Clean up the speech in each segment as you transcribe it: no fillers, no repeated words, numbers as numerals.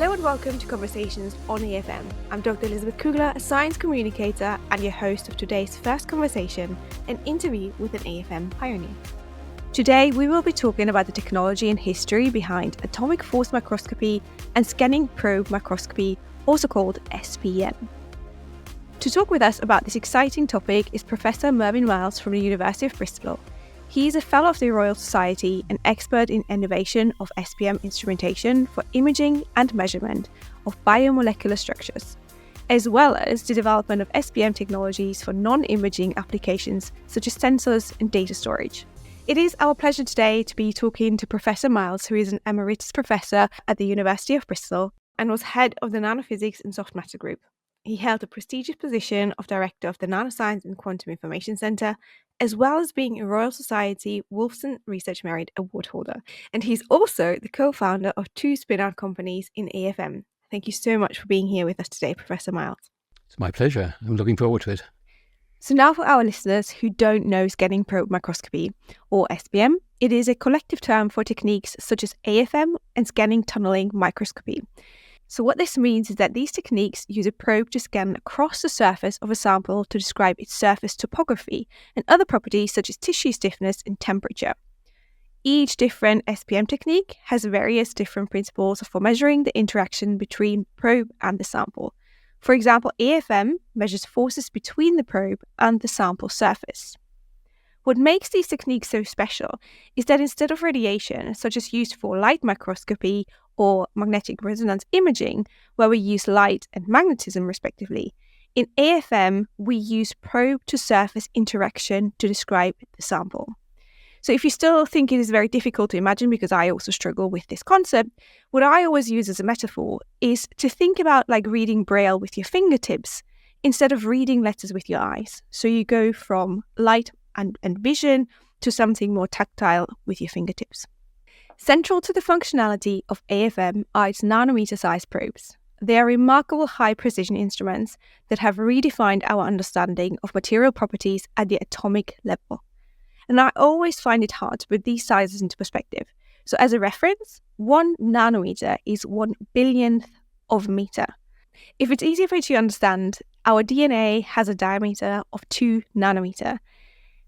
Hello and welcome to Conversations on AFM. I'm Dr. Elizabeth Kugler, a science communicator and your host of today's first conversation, an interview with an AFM pioneer. Today we will be talking about the technology and history behind Atomic Force Microscopy and Scanning Probe Microscopy, also called SPM. To talk with us about this exciting topic is Professor Mervin Miles from the University of Bristol. He is a Fellow of the Royal Society and expert in innovation of SPM instrumentation for imaging and measurement of biomolecular structures, as well as the development of SPM technologies for non-imaging applications such as sensors and data storage. It is our pleasure today to be talking to Professor Miles, who is an emeritus professor at the University of Bristol and was head of the Nanophysics and Soft Matter Group. He held a prestigious position of Director of the Nanoscience and Quantum Information Centre, as well as being a Royal Society Wolfson Research Merit Award holder. And he's also the co-founder of two spin-out companies in AFM. Thank you so much for being here with us today, Professor Miles. It's my pleasure. I'm looking forward to it. So now for our listeners who don't know Scanning Probe Microscopy, or SPM, it is a collective term for techniques such as AFM and Scanning Tunneling Microscopy. So what this means is that these techniques use a probe to scan across the surface of a sample to describe its surface topography and other properties such as tissue stiffness and temperature. Each different SPM technique has various different principles for measuring the interaction between probe and the sample. For example, AFM measures forces between the probe and the sample surface. What makes these techniques so special is that instead of radiation, such as used for light microscopy or magnetic resonance imaging, where we use light and magnetism respectively, in AFM we use probe-to-surface interaction to describe the sample. So if you still think it is very difficult to imagine, because I also struggle with this concept, what I always use as a metaphor is to think about like reading Braille with your fingertips instead of reading letters with your eyes. So you go from light and vision to something more tactile with your fingertips. Central to the functionality of AFM are its nanometer-sized probes. They are remarkable high-precision instruments that have redefined our understanding of material properties at the atomic level. And I always find it hard to put these sizes into perspective. So as a reference, 1 nanometer is 1 billionth of a meter. If it's easier for you to understand, our DNA has a diameter of 2 nanometer.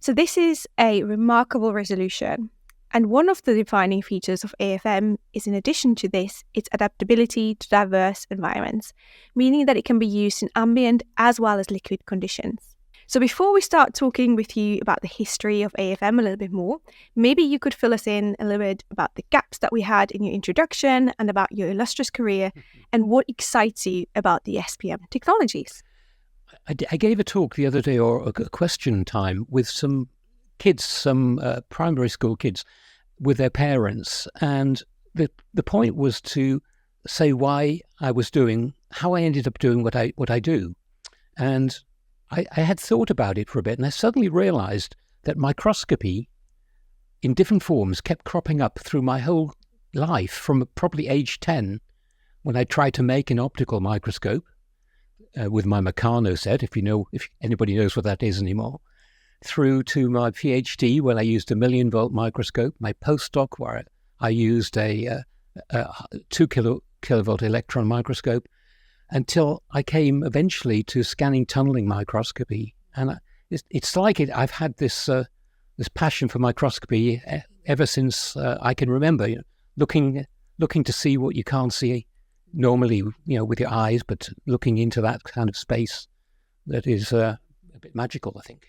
So this is a remarkable resolution. And one of the defining features of AFM is, in addition to this, its adaptability to diverse environments, meaning that it can be used in ambient as well as liquid conditions. So before we start talking with you about the history of AFM a little bit more, maybe you could fill us in a little bit about the gaps that we had in your introduction and about your illustrious career and what excites you about the SPM technologies. I gave a talk the other day, or a question time, with some kids, some primary school kids, with their parents. And the point was to say why I was doing, how I ended up doing what I do. And I had thought about it for a bit, and I suddenly realized that microscopy in different forms kept cropping up through my whole life, from probably age 10, when I tried to make an optical microscope with my Meccano set, if anybody knows what that is anymore, through to my PhD, when I used a 1,000,000-volt microscope, my postdoc, where I used a 2 kilovolt electron microscope, until I came eventually to scanning tunneling microscopy. And it's like I've had this passion for microscopy ever since I can remember. Looking to see what you can't see normally, with your eyes, but looking into that kind of space that is a bit magical, I think.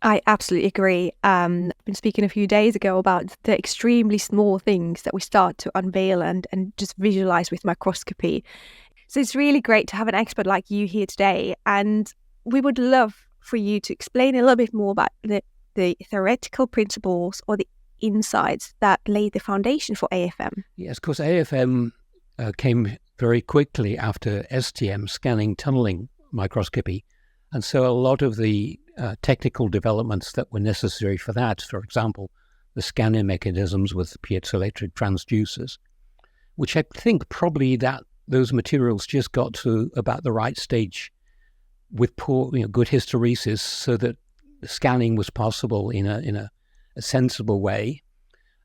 I absolutely agree. I've been speaking a few days ago about the extremely small things that we start to unveil and just visualize with microscopy. So it's really great to have an expert like you here today. And we would love for you to explain a little bit more about the theoretical principles or the insights that laid the foundation for AFM. Yes, of course, AFM came very quickly after STM, scanning tunneling microscopy. And so a lot of the technical developments that were necessary for that, for example, the scanning mechanisms with piezoelectric transducers, which I think probably that those materials just got to about the right stage with poor, good hysteresis, so that scanning was possible in a sensible way.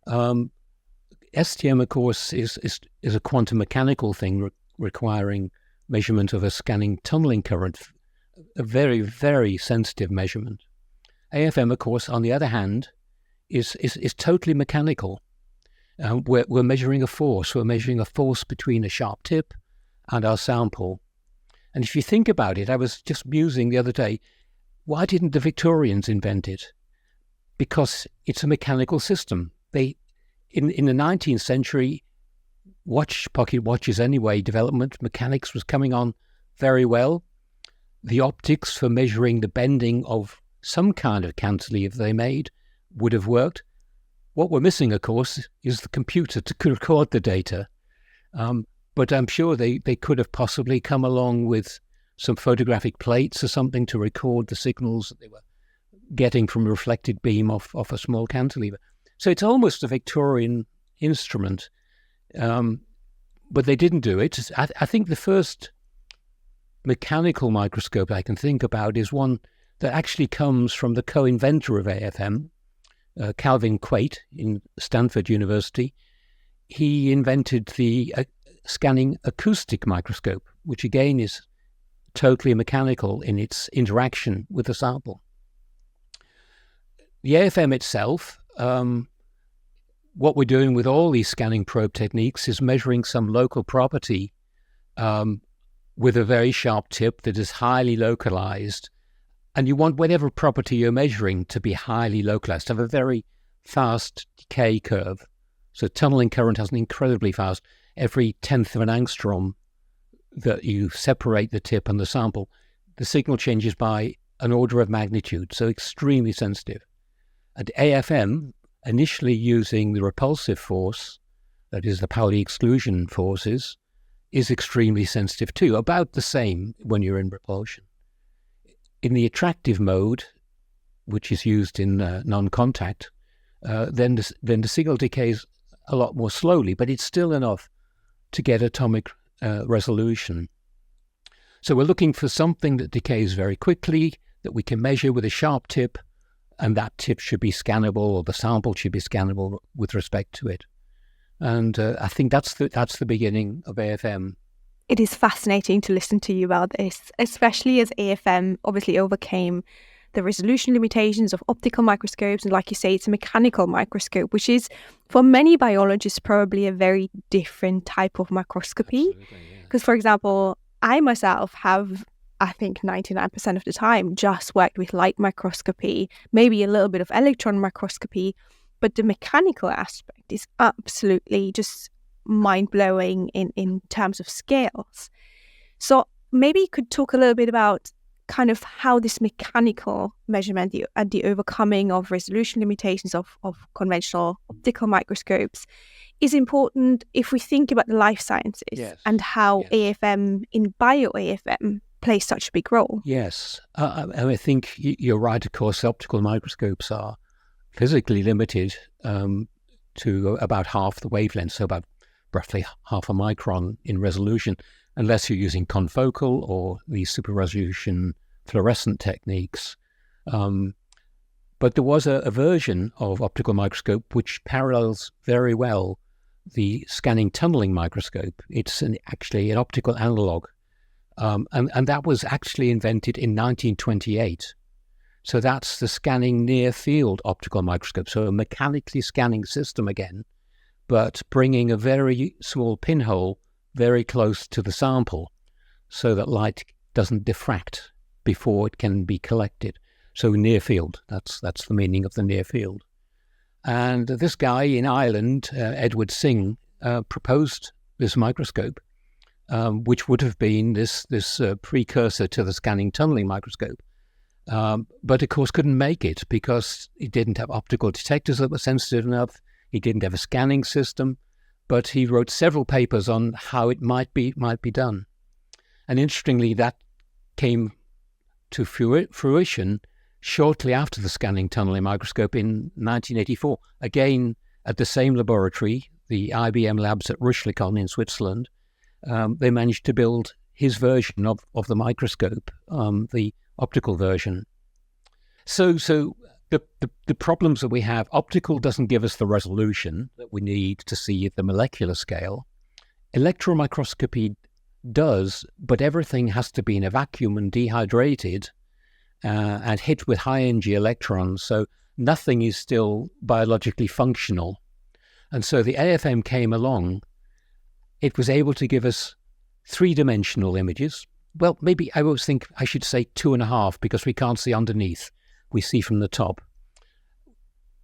STM, of course, is a quantum mechanical thing requiring measurement of a scanning tunneling current, a very, very sensitive measurement. AFM, of course, on the other hand, is totally mechanical. We're measuring a force. We're measuring a force between a sharp tip and our sample. And if you think about it, I was just musing the other day, why didn't the Victorians invent it? Because it's a mechanical system. In the 19th century, pocket watches anyway, development, mechanics was coming on very well. The optics for measuring the bending of some kind of cantilever they made would have worked. What we're missing, of course, is the computer to record the data. But I'm sure they could have possibly come along with some photographic plates or something to record the signals that they were getting from a reflected beam off a small cantilever. So it's almost a Victorian instrument, but they didn't do it. I think the first mechanical microscope I can think about is one that actually comes from the co-inventor of AFM, Calvin Quate in Stanford University. He invented the scanning acoustic microscope, which again is totally mechanical in its interaction with the sample. The AFM itself, what we're doing with all these scanning probe techniques is measuring some local property with a very sharp tip that is highly localized. And you want whatever property you're measuring to be highly localized, to have a very fast decay curve. So tunneling current has an incredibly fast, every 1/10 of an angstrom that you separate the tip and the sample, the signal changes by an order of magnitude, so extremely sensitive. At AFM, initially using the repulsive force, that is the Pauli exclusion forces, is extremely sensitive too, about the same when you're in repulsion. In the attractive mode, which is used in non-contact, then the signal decays a lot more slowly, but it's still enough to get atomic resolution. So we're looking for something that decays very quickly, that we can measure with a sharp tip, and that tip should be scannable, or the sample should be scannable with respect to it. And I think that's the beginning of AFM. It is fascinating to listen to you about this, especially as AFM obviously overcame the resolution limitations of optical microscopes. And like you say, it's a mechanical microscope, which is, for many biologists, probably a very different type of microscopy. Because, for example, I myself have, I think 99% of the time, just worked with light microscopy, maybe a little bit of electron microscopy, but the mechanical aspect is absolutely just mind-blowing in terms of scales. So maybe you could talk a little bit about kind of how this mechanical measurement and the overcoming of resolution limitations of conventional optical microscopes is important if we think about the life sciences and how AFM in bio-AFM plays such a big role. Yes, I think you're right. Of course, optical microscopes are physically limited to about half the wavelength, so about roughly half a micron in resolution, unless you're using confocal or the super resolution fluorescent techniques. But there was a version of optical microscope which parallels very well the scanning tunneling microscope. It's actually an optical analog. And that was actually invented in 1928. So that's the scanning near field optical microscope. So a mechanically scanning system again, but bringing a very small pinhole very close to the sample so that light doesn't diffract before it can be collected. So near field, that's the meaning of the near field. And this guy in Ireland, Edward Singh, proposed this microscope, which would have been this precursor to the scanning tunneling microscope. But of course couldn't make it because he didn't have optical detectors that were sensitive enough. He didn't have a scanning system, but he wrote several papers on how it might be done. And interestingly, that came to fruition shortly after the scanning tunneling microscope in 1984, again at the same laboratory, the IBM labs at Rüschlikon in Switzerland. They managed to build his version of the microscope, the optical version. So the problems that we have, optical doesn't give us the resolution that we need to see at the molecular scale. Electron microscopy does, but everything has to be in a vacuum and dehydrated and hit with high energy electrons. So nothing is still biologically functional. And so the AFM came along. It was able to give us three-dimensional images. Well, maybe I always think I should say 2.5 because we can't see underneath. We see from the top.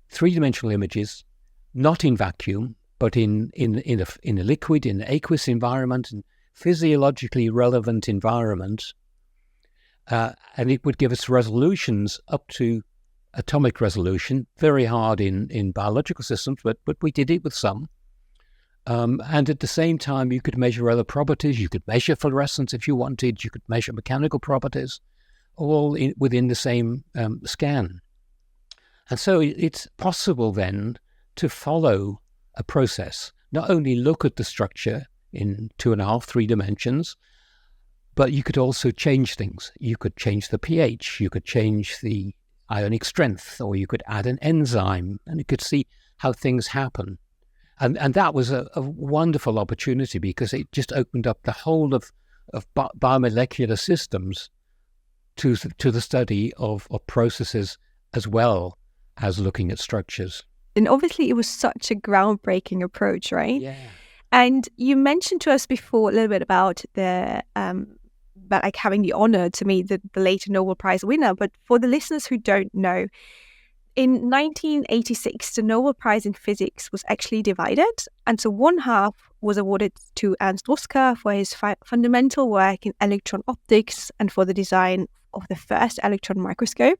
Three-dimensional images, not in vacuum, but in a liquid, in an aqueous environment, in physiologically relevant environment. And it would give us resolutions up to atomic resolution, very hard in biological systems, but we did it with some. And at the same time, you could measure other properties. You could measure fluorescence if you wanted. You could measure mechanical properties, all within the same scan. And so it's possible then to follow a process, not only look at the structure in 2.5, 3 dimensions, but you could also change things. You could change the pH, you could change the ionic strength, or you could add an enzyme, and you could see how things happen. And that was a wonderful opportunity because it just opened up the whole of biomolecular systems to the study of processes as well as looking at structures. And obviously it was such a groundbreaking approach, right? Yeah. And you mentioned to us before a little bit about like having the honor to meet the later Nobel Prize winner. But for the listeners who don't know, in 1986, the Nobel Prize in Physics was actually divided. And so one half was awarded to Ernst Ruska for his fundamental work in electron optics and for the design of the first electron microscope.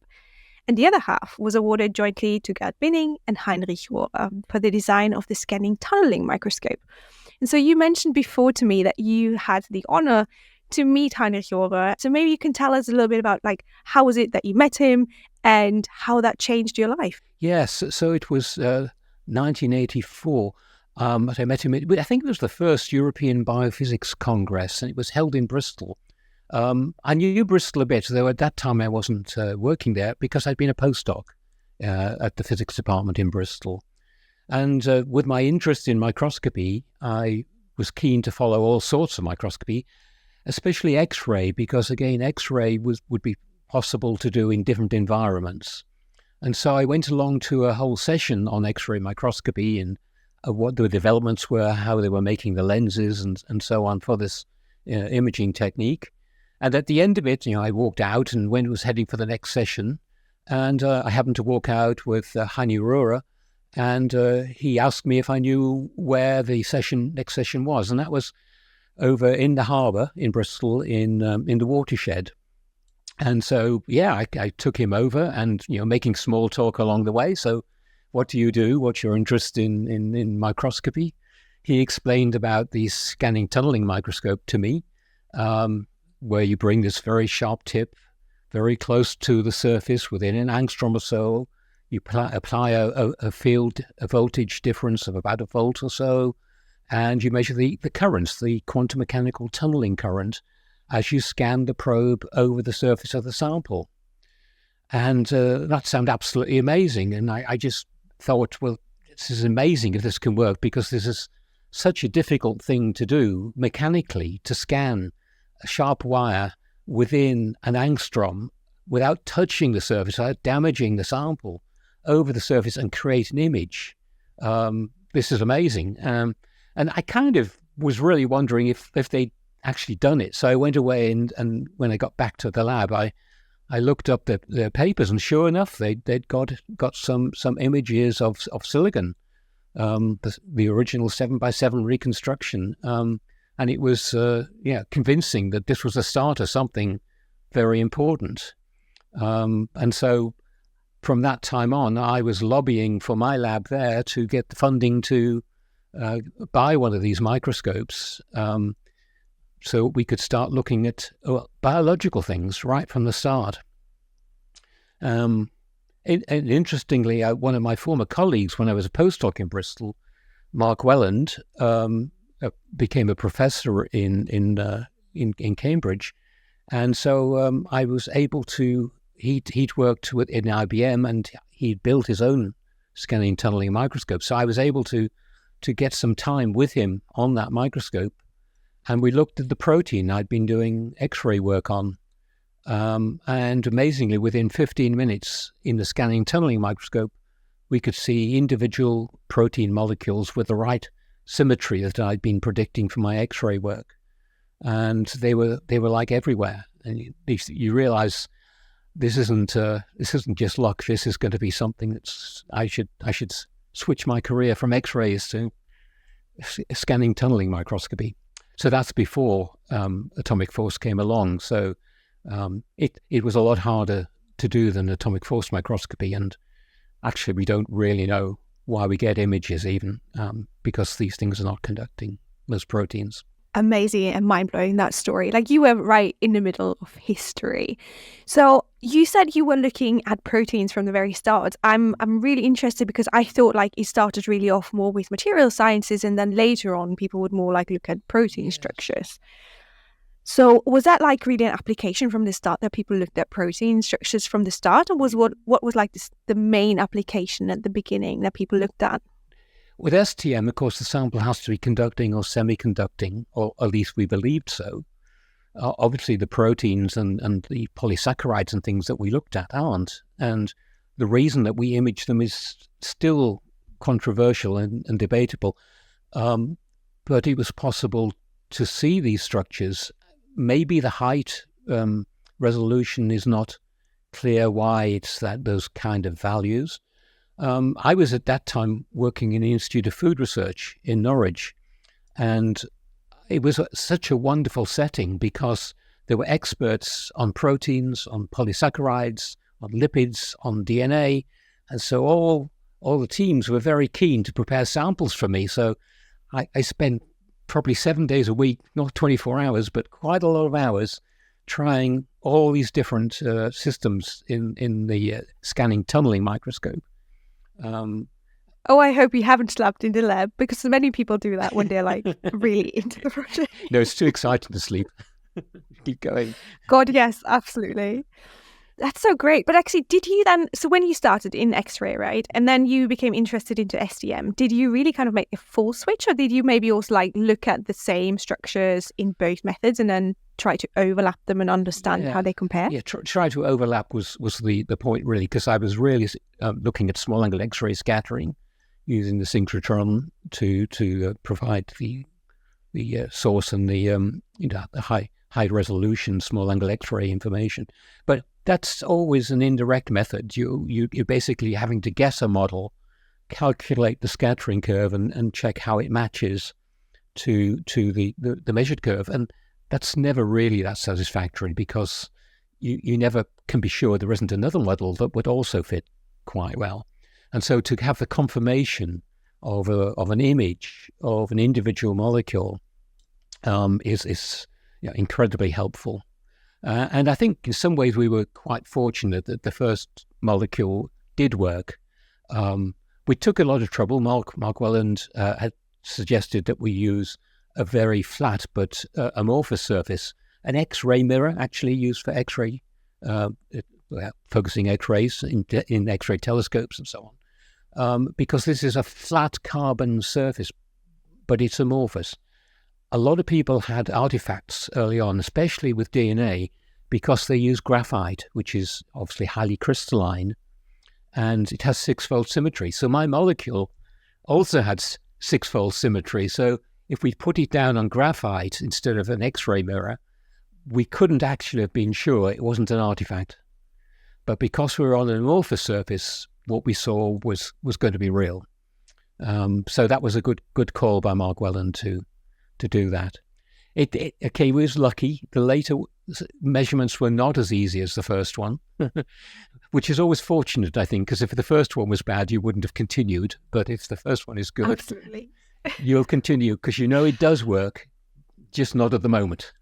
And the other half was awarded jointly to Gerd Binning and Heinrich Rohrer for the design of the scanning tunneling microscope. And so you mentioned before to me that you had the honor to meet Heinrich Rohrer. So maybe you can tell us a little bit about like how was it that you met him and how that changed your life? Yes, so it was 1984 that I met him. I think it was the first European Biophysics Congress, and it was held in Bristol. I knew Bristol a bit, though at that time I wasn't working there because I'd been a postdoc at the physics department in Bristol. And with my interest in microscopy, I was keen to follow all sorts of microscopy, especially X-ray, because again, X-ray would be possible to do in different environments. And so I went along to a whole session on X-ray microscopy and what the developments were, how they were making the lenses and so on for this imaging technique. And at the end of it, I walked out and was heading for the next session. And I happened to walk out with Heinrich Rohrer, and he asked me if I knew where the next session was. And that was over in the harbour in Bristol in the watershed. And so, yeah, I took him over and, making small talk along the way. So what do you do? What's your interest in microscopy? He explained about the scanning tunneling microscope to me, where you bring this very sharp tip very close to the surface within an angstrom or so. You apply a voltage difference of about a volt or so, and you measure the currents, the quantum mechanical tunneling current, as you scan the probe over the surface of the sample. And that sounded absolutely amazing. And I just thought, well, this is amazing if this can work, because this is such a difficult thing to do mechanically, to scan a sharp wire within an angstrom without touching the surface, without damaging the sample over the surface and create an image. This is amazing. And I kind of was really wondering if they'd actually done it. So I went away and when I got back to the lab, I looked up their papers, and sure enough, they'd got some images of silicon, the original 7x7 reconstruction. And it was convincing that this was the start of something very important. And so from that time on, I was lobbying for my lab there to get the funding to buy one of these microscopes, so we could start looking at biological things right from the start. And interestingly, one of my former colleagues, when I was a postdoc in Bristol, Mark Welland, became a professor in Cambridge, and so I was able to. He'd worked in IBM, and he'd built his own scanning tunneling microscope. So I was able to get some time with him on that microscope, and we looked at the protein I'd been doing X-ray work on. And amazingly, within 15 minutes in the scanning tunneling microscope, we could see individual protein molecules with the right symmetry that I'd been predicting for my X-ray work. And they were like everywhere. And you realize this isn't just luck. This is going to be something that's I should switch my career from X-rays to scanning tunneling microscopy. So that's before atomic force came along. So it was a lot harder to do than atomic force microscopy. And actually, we don't really know why we get images even, because these things are not conducting those proteins. Amazing and mind-blowing, that story. Like, you were right in the middle of history. So you said you were looking at proteins from the very start. I'm really interested because I thought like it started really off more with material sciences, and then later on people would more like look at protein structures. So was that like really an application from the start, that people looked at protein structures from the start, or was what was like the main application at the beginning that people looked at? With STM, of course, the sample has to be conducting or semi-conducting, or at least we believed so. Obviously, the proteins and the polysaccharides and things that we looked at aren't. And the reason that we image them is still controversial and debatable. But it was possible to see these structures. Maybe the height resolution is not clear why it's those kind of values. I was at that time working in the Institute of Food Research in Norwich, and it was such a wonderful setting because there were experts on proteins, on polysaccharides, on lipids, on DNA, and so all the teams were very keen to prepare samples for me. So I spent probably 7 days a week, not 24 hours, but quite a lot of hours trying all these different systems in the scanning tunneling microscope. I hope you haven't slept in the lab, because many people do that when they're like really into the project. No, it's too exciting to sleep. Keep going. God, yes, absolutely. That's so great. But actually, did you then, so when you started in X-ray, right, and then you became interested into STM, did you really kind of make a full switch, or did you maybe also like look at the same structures in both methods and then try to overlap them and understand how they compare? Yeah, try to overlap was the point, really, because I was really looking at small angle X-ray scattering using the synchrotron to provide the source and the high resolution small angle X-ray information. But that's always an indirect method. You're basically having to guess a model, calculate the scattering curve, and check how it matches to the measured curve. And that's never really that satisfactory, because you never can be sure there isn't another model that would also fit quite well. And so to have the confirmation of an image of an individual molecule is incredibly helpful. And I think in some ways we were quite fortunate that the first molecule did work. We took a lot of trouble. Mark Welland had suggested that we use a very flat but amorphous surface, an X-ray mirror actually used for X-ray, focusing X-rays in X-ray telescopes and so on, because this is a flat carbon surface, but it's amorphous. A lot of people had artifacts early on, especially with DNA, because they use graphite, which is obviously highly crystalline, and it has six-fold symmetry. So my molecule also had six-fold symmetry. So if we put it down on graphite instead of an X-ray mirror, we couldn't actually have been sure it wasn't an artifact. But because we were on an amorphous surface, what we saw was going to be real. So that was a good call by Mark Welland to do that. It was lucky. The later measurements were not as easy as the first one, which is always fortunate, I think, because if the first one was bad, you wouldn't have continued. But if the first one is good, absolutely, you'll continue, because you know it does work, just not at the moment.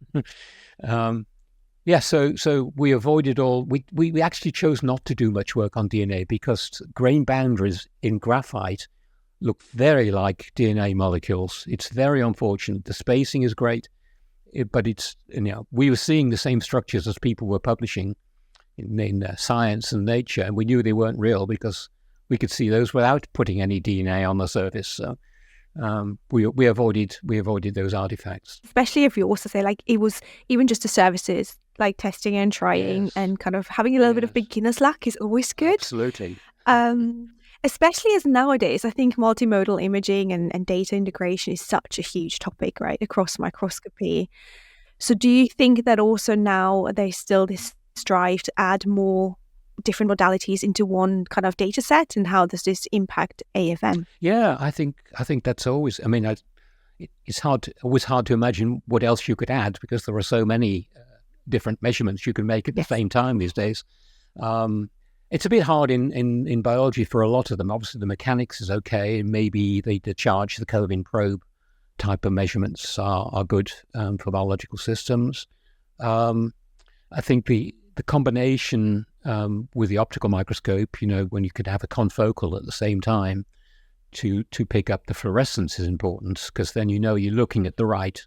So we avoided all. We actually chose not to do much work on DNA because grain boundaries in graphite look very like DNA molecules. It's very unfortunate. The spacing is great, but it's, we were seeing the same structures as people were publishing in Science and Nature, and we knew they weren't real because we could see those without putting any DNA on the surface. So we avoided those artifacts. Especially if you also say like it was even just the services, like testing and trying, Yes. and kind of having a little bit of beginner's luck is always good. Absolutely. Especially as nowadays, I think multimodal imaging and data integration is such a huge topic, right, across microscopy. So do you think that also now there's still this strive to add more different modalities into one kind of data set, and how does this impact AFM? Yeah, I think that's always. I mean, it's always hard to imagine what else you could add, because there are so many different measurements you can make at the same time these days. It's a bit hard in biology for a lot of them. Obviously, the mechanics is okay, and maybe the charge, the Kelvin probe type of measurements are good for biological systems. I think the combination with the optical microscope, when you could have a confocal at the same time to pick up the fluorescence is important, because then you're looking at the right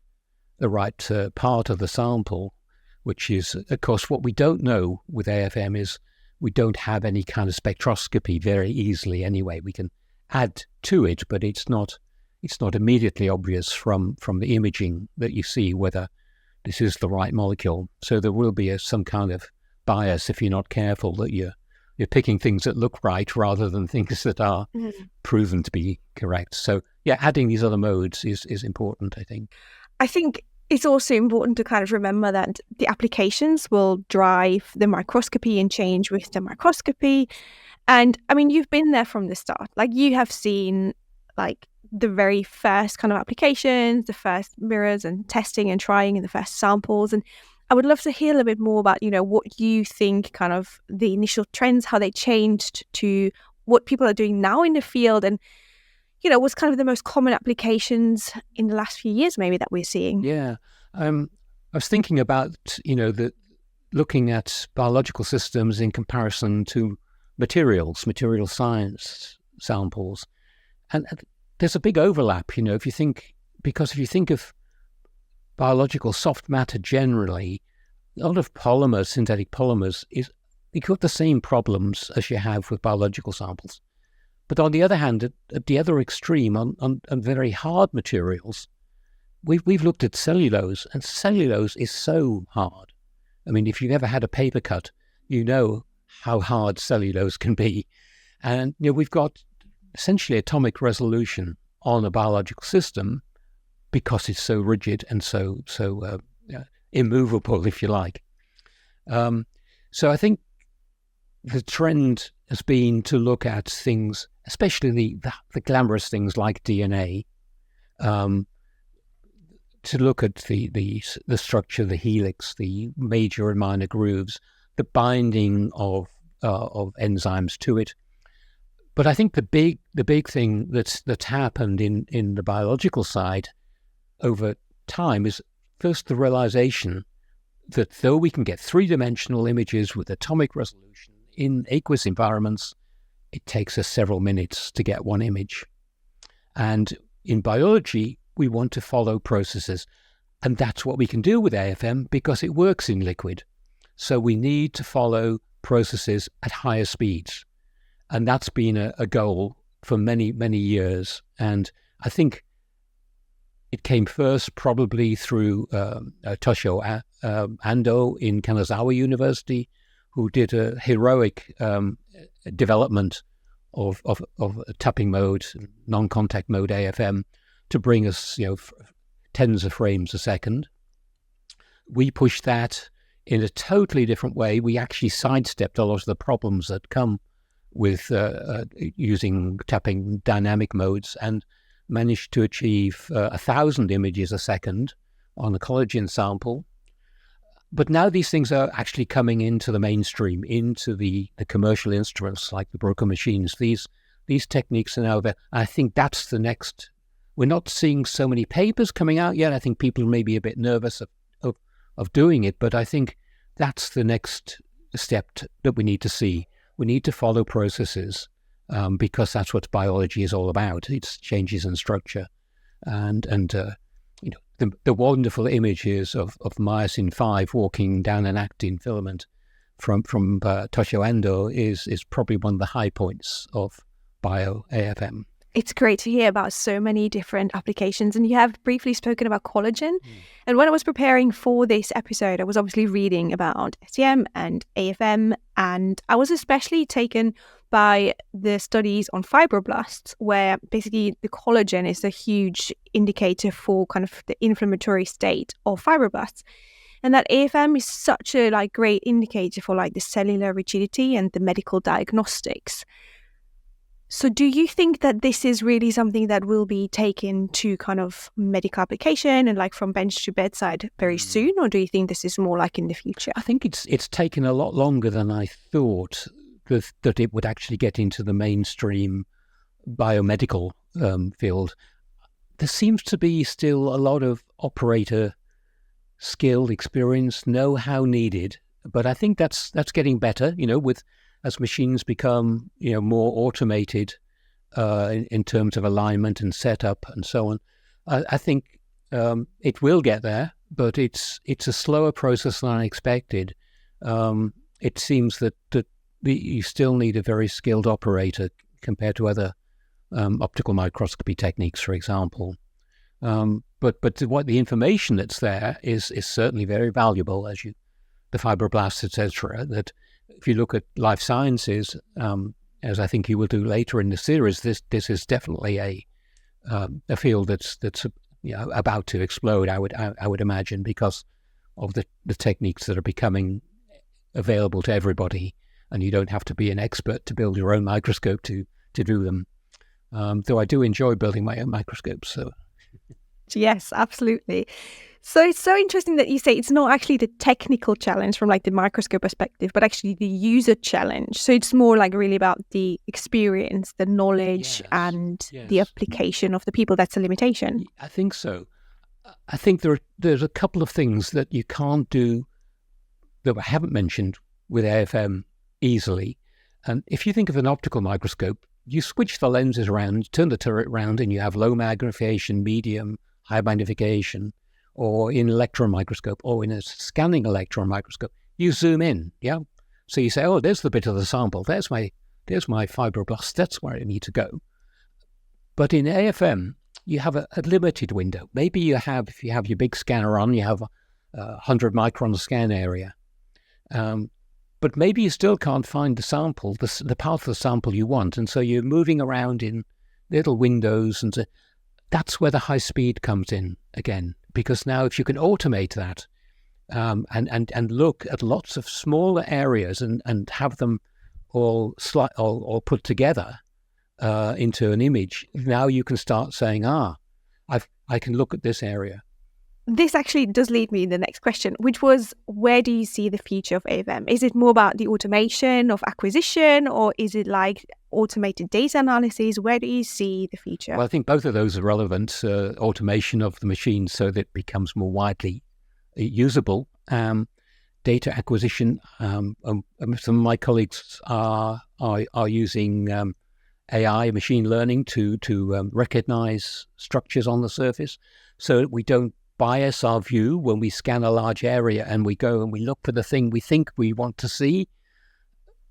part of the sample, which is, of course, what we don't know with AFM is we don't have any kind of spectroscopy very easily anyway. We can add to it, but it's not immediately obvious from the imaging that you see whether this is the right molecule. So there will be some kind of bias if you're not careful, that you're picking things that look right rather than things that are proven to be correct. So yeah, adding these other modes is important, I think. I think it's also important to kind of remember that the applications will drive the microscopy and change with the microscopy. And I mean, you've been there from the start. Like, you have seen like the very first kind of applications, the first mirrors and testing and trying in the first samples. And I would love to hear a little bit more about, what you think kind of the initial trends, how they changed to what people are doing now in the field, and what's kind of the most common applications in the last few years maybe that we're seeing. Yeah. I was thinking about, looking at biological systems in comparison to material science samples. And there's a big overlap, if you think of biological soft matter generally, a lot of synthetic polymers, you've got the same problems as you have with biological samples. But on the other hand, at the other extreme, on very hard materials, we've looked at cellulose, and cellulose is so hard. I mean, if you've ever had a paper cut, you know how hard cellulose can be. And we've got essentially atomic resolution on a biological system because it's so rigid and so immovable, if you like. So I think the trend has been to look at things, especially the glamorous things like DNA, to look at the structure, the helix, the major and minor grooves, the binding of enzymes to it. But I think the big thing that's happened in the biological side over time is first the realization that though we can get three-dimensional images with atomic resolution in aqueous environments, it takes us several minutes to get one image. And in biology, we want to follow processes. And that's what we can do with AFM because it works in liquid. So we need to follow processes at higher speeds. And that's been a goal for many, many years. And I think it came first probably through Toshio Ando in Kanazawa University, who did a heroic development of a tapping mode, non-contact mode AFM, to bring us tens of frames a second. We pushed that in a totally different way. We actually sidestepped a lot of the problems that come with using tapping dynamic modes and managed to achieve 1,000 images a second on a collagen sample. But now these things are actually coming into the mainstream, into the commercial instruments like the Bruker machines. These techniques are now there. I think that's the next. We're not seeing so many papers coming out yet. I think people may be a bit nervous of doing it, but I think that's the next step that we need to see. We need to follow processes because that's what biology is all about. It's changes in structure, and the wonderful images of myosin 5 walking down an actin filament from Toshio Ando is probably one of the high points of bio AFM. It's great to hear about so many different applications. And you have briefly spoken about collagen. And when I was preparing for this episode, I was obviously reading about SEM and AFM. And I was especially taken by the studies on fibroblasts, where basically the collagen is a huge indicator for kind of the inflammatory state of fibroblasts. And that AFM is such a great indicator for the cellular rigidity and the medical diagnostics. So do you think that this is really something that will be taken to kind of medical application and from bench to bedside very soon? Or do you think this is more in the future? I think it's taken a lot longer than I thought that it would actually get into the mainstream biomedical field. There seems to be still a lot of operator skill, experience, know-how needed. But I think that's getting better, as machines become, more automated in terms of alignment and setup and so on. I think it will get there, but it's a slower process than I expected. It seems that you still need a very skilled operator compared to other optical microscopy techniques, for example. But what the information that's there is certainly very valuable, the fibroblasts, etc. That if you look at life sciences, as I think you will do later in the series, this is definitely a field that's about to explode. I would imagine, because of the techniques that are becoming available to everybody, and you don't have to be an expert to build your own microscope to do them. Though I do enjoy building my own microscopes. So. Yes, absolutely. So it's so interesting that you say it's not actually the technical challenge from the microscope perspective, but actually the user challenge. So it's more really about the experience, the knowledge, and the application of the people. That's a limitation. I think so. I think there's a couple of things that you can't do that I haven't mentioned with AFM easily. And if you think of an optical microscope, you switch the lenses around, turn the turret around, and you have low magnification, medium, high magnification, or in electron microscope, or in a scanning electron microscope, you zoom in, yeah? So you say, oh, there's the bit of the sample, there's my fibroblast, that's where I need to go. But in AFM, you have a limited window. Maybe if you have your big scanner on, you have a 100 micron scan area. But maybe you still can't find the sample, the part of the sample you want, and so you're moving around in little windows, and that's where the high speed comes in again. Because now, if you can automate that and look at lots of smaller areas and have them all put together into an image, now you can start saying, I can look at this area. This actually does lead me to the next question, which was, where do you see the future of AFM? Is it more about the automation of acquisition, or is it automated data analysis? Where do you see the future? Well, I think both of those are relevant. Automation of the machine so that it becomes more widely usable. Data acquisition. Some of my colleagues are using AI, machine learning, to recognize structures on the surface, so that we don't bias our view when we scan a large area and we go and we look for the thing we think we want to see.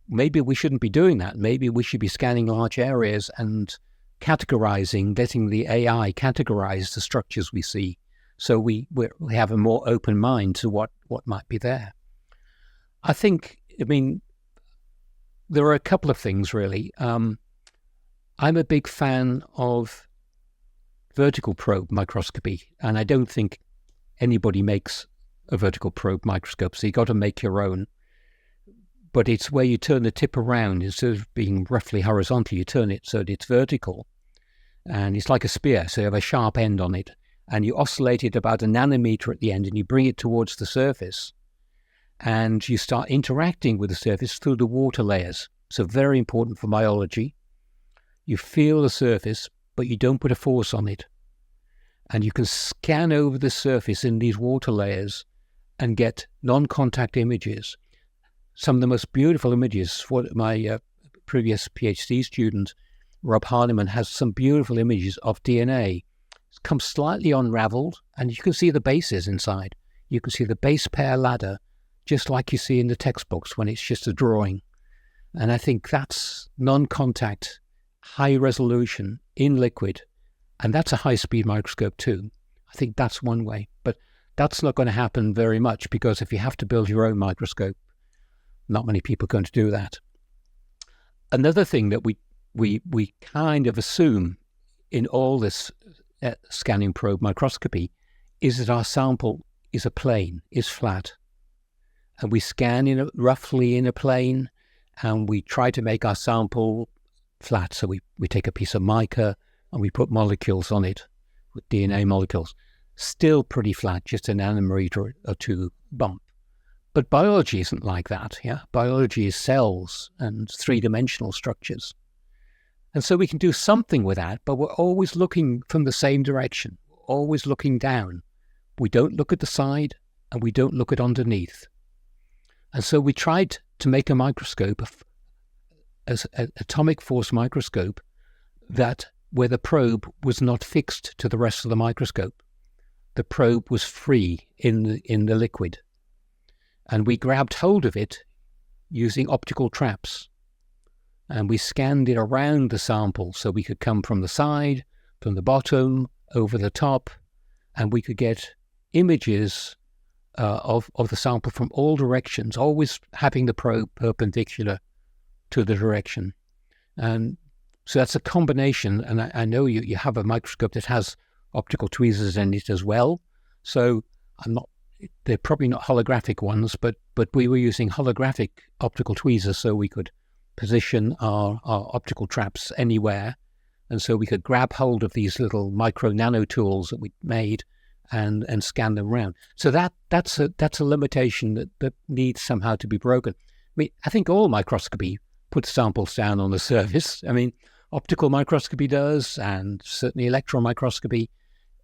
Maybe we shouldn't be doing that. Maybe we should be scanning large areas and categorizing, letting the AI categorize the structures we see, so we have a more open mind to what might be there. There are a couple of things, really. I'm a big fan of vertical probe microscopy, and I don't think anybody makes a vertical probe microscope, so you got to make your own. But it's where you turn the tip around. Instead of being roughly horizontal, you turn it so that it's vertical, and it's like a spear, so you have a sharp end on it, and you oscillate it about a nanometer at the end, and you bring it towards the surface, and you start interacting with the surface through the water layers. So very important for biology. You feel the surface, but you don't put a force on it. And you can scan over the surface in these water layers and get non-contact images. Some of the most beautiful images. What my previous PhD student, Rob Hardiman, has some beautiful images of DNA. It's come slightly unraveled, and you can see the bases inside. You can see the base pair ladder, just like you see in the textbooks when it's just a drawing. And I think that's non-contact high resolution in liquid, and that's a high-speed microscope too. I think that's one way, but that's not going to happen very much, because if you have to build your own microscope, not many people are going to do that. Another thing that we kind of assume in all this scanning probe microscopy is that our sample is a plane, is flat. And we scan roughly in a plane, and we try to make our sample flat. So we take a piece of mica and we put molecules on it, with DNA molecules. Still pretty flat, just a nanometer or two bump. But biology isn't like that. Yeah, biology is cells and three-dimensional structures. And so we can do something with that, but we're always looking from the same direction, always looking down. We don't look at the side, and we don't look at underneath. And so we tried to make a microscope, as an atomic force microscope, where the probe was not fixed to the rest of the microscope. The probe was free in the liquid. And we grabbed hold of it using optical traps. And we scanned it around the sample, so we could come from the side, from the bottom, over the top, and we could get images of the sample from all directions, always having the probe perpendicular to the direction. And so that's a combination, and I know you have a microscope that has optical tweezers in it as well. So they're probably not holographic ones, but we were using holographic optical tweezers, so we could position our optical traps anywhere. And so we could grab hold of these little micro nano tools that we made and scan them around. So that's a limitation that needs somehow to be broken. I mean, I think all microscopy puts samples down on the surface. I mean, optical microscopy does, and certainly electron microscopy.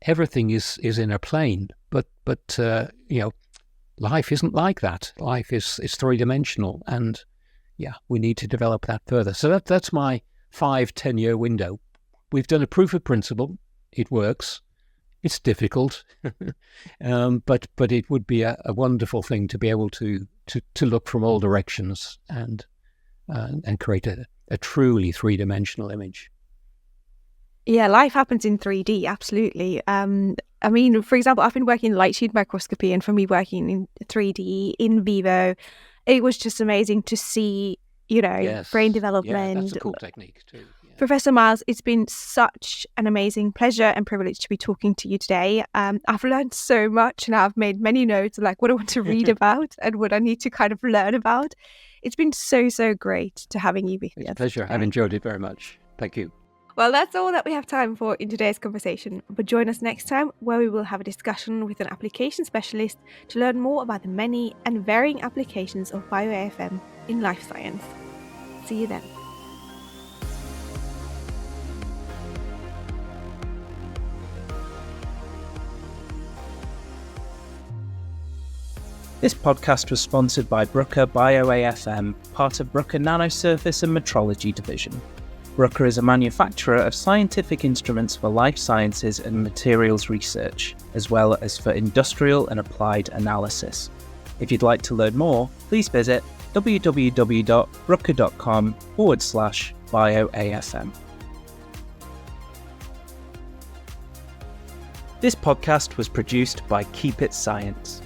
Everything is in a plane, but life isn't like that. Life is three-dimensional, and we need to develop that further. So that's my 5-10 year window. We've done a proof of principle. It works. It's difficult, but it would be a wonderful thing to be able to look from all directions and create a truly three-dimensional image. Yeah, life happens in 3D, absolutely. I mean, for example, I've been working in light sheet microscopy, and for me working in 3D in vivo, it was just amazing to see, brain development. Yeah, that's a cool technique too. Yeah. Professor Miles, it's been such an amazing pleasure and privilege to be talking to you today. I've learned so much, and I've made many notes of what I want to read about and what I need to kind of learn about. It's been so great to having you with us. It's a pleasure. I've enjoyed it very much. Thank you. Well, that's all that we have time for in today's conversation, but join us next time where we will have a discussion with an application specialist to learn more about the many and varying applications of bio-AFM in life science. See you then. This podcast was sponsored by Bruker Bio-AFM, part of Bruker Nanosurface and Metrology Division. Bruker is a manufacturer of scientific instruments for life sciences and materials research, as well as for industrial and applied analysis. If you'd like to learn more, please visit www.bruker.com/bioafm. This podcast was produced by Keep It Science.